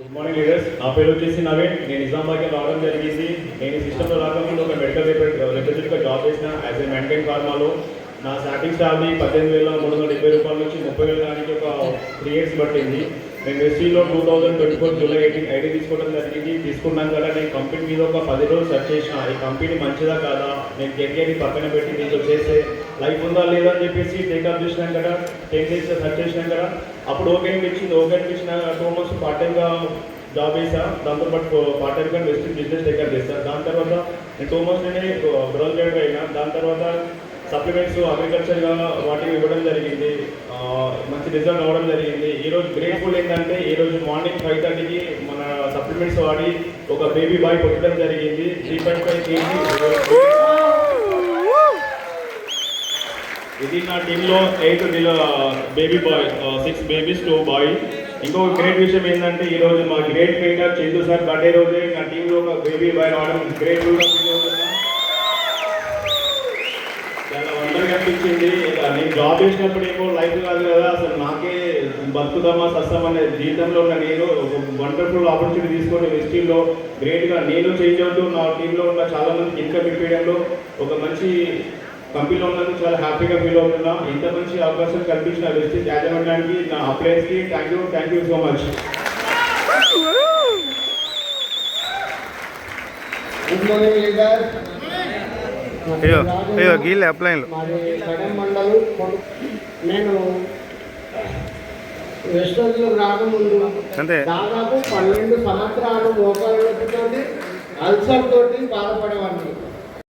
Good morning leaders. నా పేరు వచ్చేసి నవీన్. నేను నిజామాబాద్కి రావడం జరిగింది. నేను సిస్టంలో రాకముందు ఒక మెడికల్ రిప్రజెంటేటివ్గా జాబ్ చేసిన యాజ్ ఏ మెయింటైన్ ఫార్మాలో. నా స్టార్టింగ్ సాలరీ 18,370 రూపాయల నుంచి 30,000 దానికి ఒక 3 ఇయర్స్ పట్టింది. నేను ఎస్సీలో 2024 జూలై 18 ఐడి తీసుకోవడం జరిగింది. తీసుకున్నాం కదా నేను కంపెనీ మీద ఒక 10 రోజులు సెర్చ్ చేసిన. ఈ కంపెనీ మంచిదా కాదా, నేను కెరియర్ని పక్కన పెట్టి దీంతో చేస్తే లైఫ్ ఉందా లేదా అని చెప్పేసి టేకప్ చేసినాం కదా, 10 డేస్ సెర్చ్ చేసినాం కదా. అప్పుడు ఓకే అనిపించింది. 2 మంత్స్ పార్ట్ టైంగా జాబ్ చేసా. దాంతోపాటు పార్ట్ టైంగా వెస్టింగ్ బిజినెస్ టేకప్ చేస్తాను. దాని తర్వాత నేను 2 మంత్స్లోనే గ్రోత్ చేయడం అయినా. దాని తర్వాత సప్లిమెంట్స్ అగ్రికల్చర్గా వాటికి ఇవ్వడం జరిగింది. మంచి రిజల్ట్ రావడం జరిగింది. ఈరోజు గ్రేట్ఫుల్ ఏంటంటే ఈరోజు మార్నింగ్ 5:30కి మన సప్లిమెంట్స్ వాడి ఒక బేబీ బాయ్ పుట్టడం జరిగింది. 3.5 kg. ఇది నా టీంలో 8 బేబీ బాయ్, 6 బేబీస్ 2 బాయ్. ఇంకొక గ్రేట్ విషయం ఏంటంటే ఈరోజు మా great trainer Chandu sir birthday రోజే నా టీంలో ఒక బేబీ బాయ్ రావడం గ్రేట్ఫుల్గా ఫీల్ అవుతున్నా. చాలా వండర్గా అనిపించింది. నేను జాబ్ చేసినప్పుడు ఏమో లైఫ్ కాదు కదా, అసలు నాకే బతుకుదామా సస్తామా అనే జీవితంలో ఉన్న నేను ఒక వండర్ఫుల్ ఆపర్చునిటీ తీసుకొని వెస్టీల్లో గ్రేట్గా నేను చేంజ్ అవుతూ నా టీంలో ఉన్న చాలామందికి ఇన్కమ్ ఇప్పించడంలో ఒక మంచి కంపెనీలో ఉన్నందుకు చాలా హ్యాపీగా ఫీల్ అవుతున్నా. ఇంత మంచి అవకాశం కల్పించిన వెస్టీజ్ యాజమాన్యానికి, నా అప్లయన్స్కి thank you so much. Good morning leader. గీల్ అప్లైన్లు మాది కడెం మండలం. నేను వెస్టర్న్లో రాకముందు అంతే దాదాపు 12 సంవత్సరాలు మోకాళ్ళతో అల్సర్ తోటి బాధపడేవాడిని.